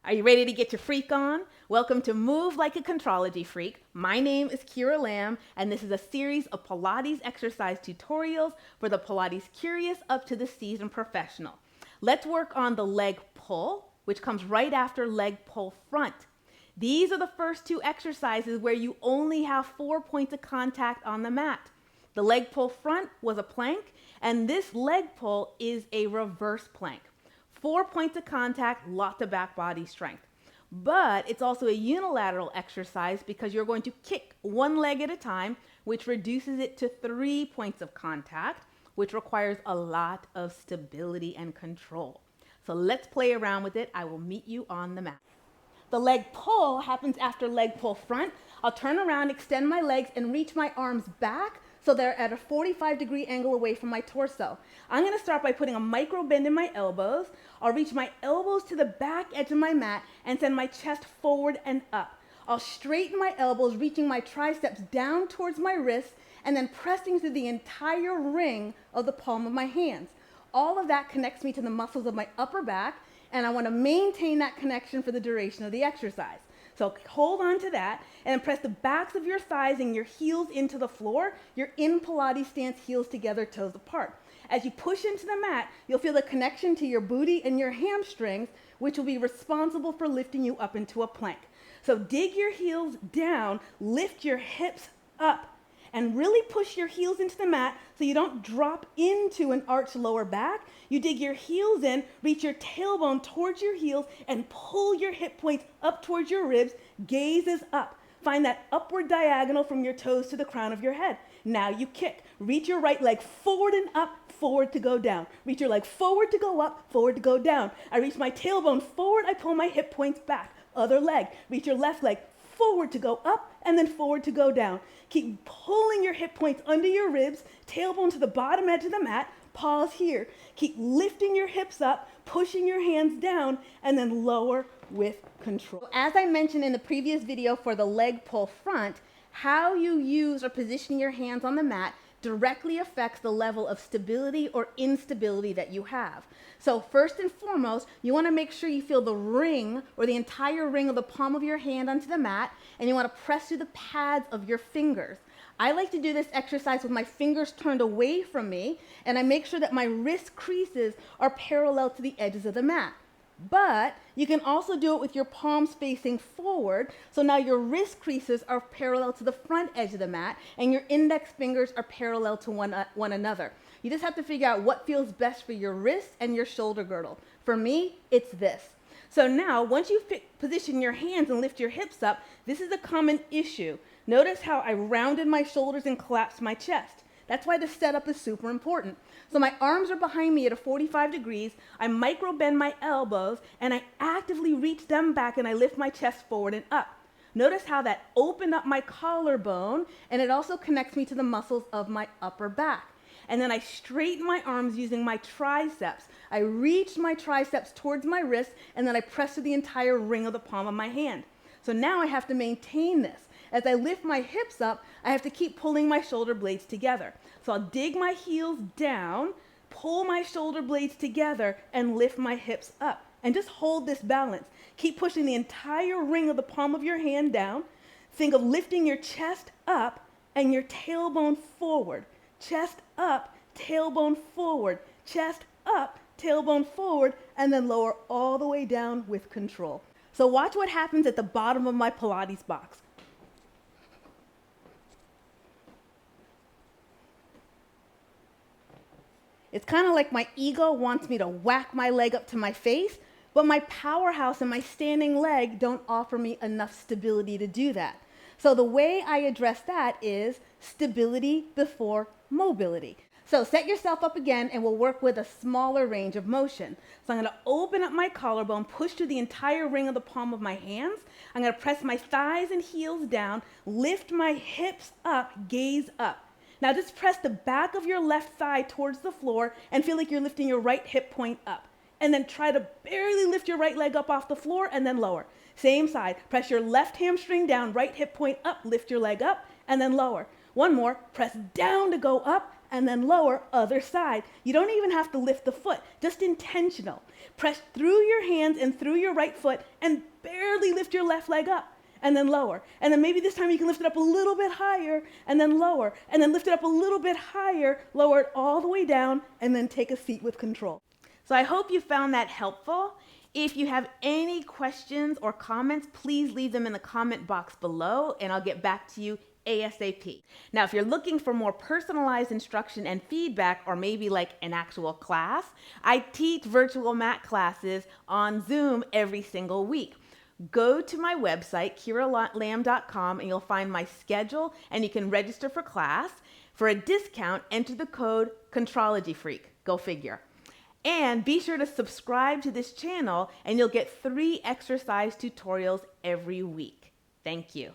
Are you ready to get your freak on? Welcome to Move Like a Contrology Freak. My name is Kira Lamb, and this is a series of Pilates exercise tutorials for the Pilates curious up to the seasoned professional. Let's work on the leg pull, which comes right after leg pull front. These are the first two exercises where you only have 4 points of contact on the mat. The leg pull front was a plank, and this leg pull is a reverse plank. 4 points of contact, lotta back body strength. But it's also a unilateral exercise because you're going to kick one leg at a time, which reduces it to 3 points of contact, which requires a lot of stability and control. So let's play around with it. I will meet you on the mat. The leg pull happens after leg pull front. I'll turn around, extend my legs, and reach my arms back so they're at a 45-degree angle away from my torso. I'm going to start by putting a micro bend in my elbows. I'll reach my elbows to the back edge of my mat and send my chest forward and up. I'll straighten my elbows, reaching my triceps down towards my wrists, and then pressing through the entire ring of the palm of my hands. All of that connects me to the muscles of my upper back, and I want to maintain that connection for the duration of the exercise. So hold on to that and press the backs of your thighs and your heels into the floor. You're in Pilates stance, heels together, toes apart. As you push into the mat, you'll feel the connection to your booty and your hamstrings, which will be responsible for lifting you up into a plank. So dig your heels down, lift your hips up, and really push your heels into the mat so you don't drop into an arched lower back. You dig your heels in, reach your tailbone towards your heels, and pull your hip points up towards your ribs. Gaze is up. Find that upward diagonal from your toes to the crown of your head. Now you kick. Reach your right leg forward and up, forward to go down. Reach your leg forward to go up, forward to go down. I reach my tailbone forward, I pull my hip points back. Other leg. Reach your left leg forward to go up, and then forward to go down. Keep pulling your hip points under your ribs, tailbone to the bottom edge of the mat. Pause here. Keep lifting your hips up, pushing your hands down, and then lower with control. As I mentioned in the previous video for the leg pull front, how you use or position your hands on the mat directly affects the level of stability or instability that you have. So first and foremost, you want to make sure you feel the ring or the entire ring of the palm of your hand onto the mat, and you want to press through the pads of your fingers. I like to do this exercise with my fingers turned away from me, and I make sure that my wrist creases are parallel to the edges of the mat. But you can also do it with your palms facing forward, so now your wrist creases are parallel to the front edge of the mat, and your index fingers are parallel to one another. You just have to figure out what feels best for your wrist and your shoulder girdle. For me, it's this. So now, once you position your hands and lift your hips up, this is a common issue. Notice how I rounded my shoulders and collapsed my chest. That's why the setup is super important. So my arms are behind me at a 45 degrees, I micro bend my elbows, and I actively reach them back and I lift my chest forward and up. Notice how that opened up my collarbone, and it also connects me to the muscles of my upper back. And then I straighten my arms using my triceps. I reach my triceps towards my wrist, and then I press to the entire ring of the palm of my hand. So now I have to maintain this. As I lift my hips up, I have to keep pulling my shoulder blades together. So I'll dig my heels down, pull my shoulder blades together, and lift my hips up. And just hold this balance. Keep pushing the entire ring of the palm of your hand down. Think of lifting your chest up and your tailbone forward. Chest up, tailbone forward. Chest up, tailbone forward, and then lower all the way down with control. So watch what happens at the bottom of my Pilates box. It's kind of like my ego wants me to whack my leg up to my face, but my powerhouse and my standing leg don't offer me enough stability to do that. So the way I address that is stability before mobility. So set yourself up again, and we'll work with a smaller range of motion. So I'm going to open up my collarbone, push through the entire ring of the palm of my hands. I'm going to press my thighs and heels down, lift my hips up, gaze up. Now just press the back of your left thigh towards the floor and feel like you're lifting your right hip point up. And then try to barely lift your right leg up off the floor and then lower. Same side. Press your left hamstring down, right hip point up, lift your leg up, and then lower. One more. Press down to go up, and then lower, other side. You don't even have to lift the foot, just intentional. Press through your hands and through your right foot and barely lift your left leg up and then lower. And then maybe this time you can lift it up a little bit higher and then lower, and then lift it up a little bit higher, lower it all the way down, and then take a seat with control. So I hope you found that helpful. If you have any questions or comments, please leave them in the comment box below and I'll get back to you ASAP. Now, if you're looking for more personalized instruction and feedback, or maybe like an actual class, I teach virtual mat classes on Zoom every single week. Go to my website, kiralam.com, and you'll find my schedule and you can register for class. For a discount, enter the code ContrologyFreak. Go figure. And be sure to subscribe to this channel and you'll get 3 exercise tutorials every week. Thank you.